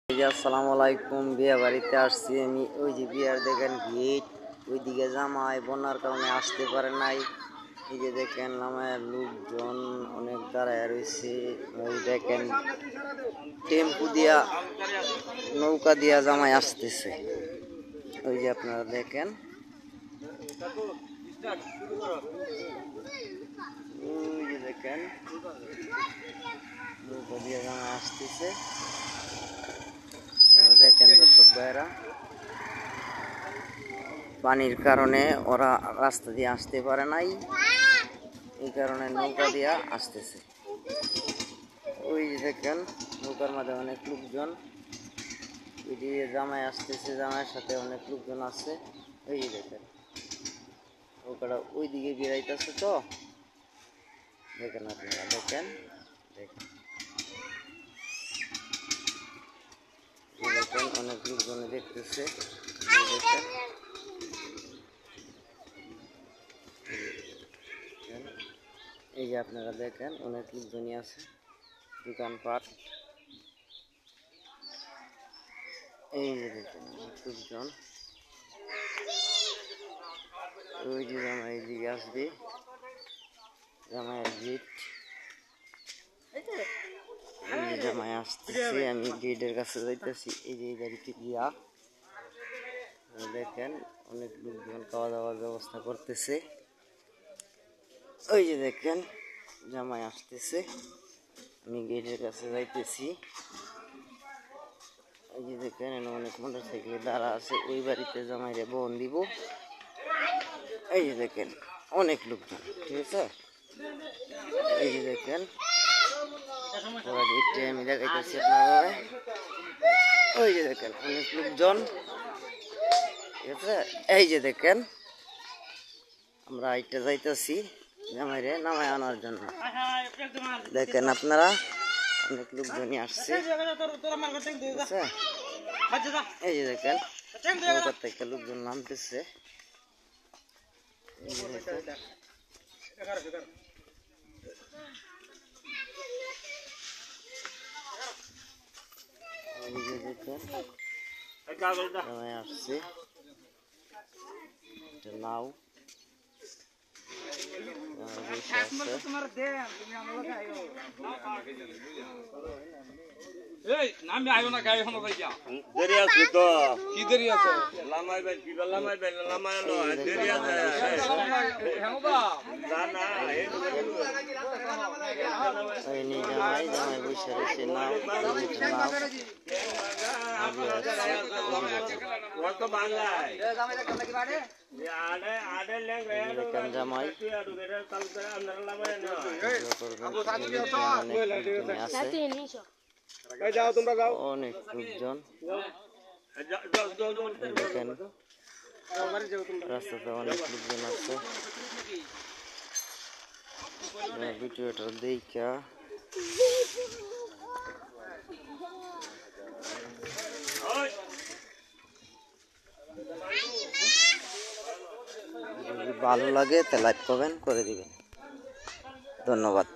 আসসালামু আলাইকুম। বিয়ে বাড়িতে আসছি আমি। ওই যে বিয়ার দেখেন গেট, ওইদিকে জামাই বন্যার কারণে আসতে পারে নাই। এই যে দেখেন আমার লোকজন অনেক দাঁড়ায় রয়েছে। ওই দেখেন টেম্পু দিয়া নৌকা দিয়া জামাই আসতেছে। ওই যে আপনারা দেখেন, ওই যে দেখেন নৌকা দিয়া জামাই আসতেছে। দেখেন দর্শক ভাইরা, পানির কারণে ওরা রাস্তা দিয়ে আসতে পারে নাই, এই কারণে নৌকা দিয়া আসতেছে। ওই যে দেখেন নৌকার মাঝে অনেক লোকজন, ওই দিয়ে জামাই আসতেছে, জামাইয়ের সাথে অনেক লোকজন আছে। ওই যে দেখেন নৌকাটা ওই দিকে বেড়াইতেছে, তো দেখেন আপনারা দেখেন দেখেন অনেক লোকজন দেখতেছে। এই যে আপনারা দেখেন অনেক লোকজনই আছে, দোকানপাট। এই যে দেখেন অনেক লোকজন। ওই যে জামাই এদিকে আসবে, জামাইয়ের গেট, জামাই আসতেছে। আমি গেটের কাছে যাইতেছি। এই যে গাড়িতে গিয়া দেখেন অনেক লোকজন খাওয়া দাওয়ার ব্যবস্থা করতেছে। ওই যে দেখেন জামাই আসতেছে, আমি গেটের কাছে যাইতেছি। এই যে দেখেন অনেক মোটর সাইকেলে দাঁড়া আছে, ওই বাড়িতে জামাইরে বহন দিব। এই যে দেখেন অনেক লোকজন, ঠিক আছে। এই যে দেখেন আমি দেখাইতেছি আপনারা। ওই যে দেখেন অনেক লোকজন, ঠিক আছে। এই যে দেখেন আমরা আইটা যাইতেছি জামাইরে নামায় আনার জন্য। দেখেন আপনারা অনেক লোকজনই আসছে, ঠিক আছে। এই যে দেখেন নৌকার থেকে লোকজন নামতেছে। আসছে নাও নামে আয়ো না গায়ে হনো ভাইয়া দেরি আছে তো কি দেরি আছে লামাই ভাই কি লামাই ভাই লামাই লো দেরি আছে হেমবা না না এই নি জামাই জামাই বসে রয়েছে নাও কত বাংলায় জামাই যাও তোমরা যাও অনেক লোকজন। দেখেন রাস্তাতে অনেক লোকজন আছে। ভিডিওটা দেখা যদি ভালো লাগে তা লাইক কমেন্ট করে দিবেন। ধন্যবাদ।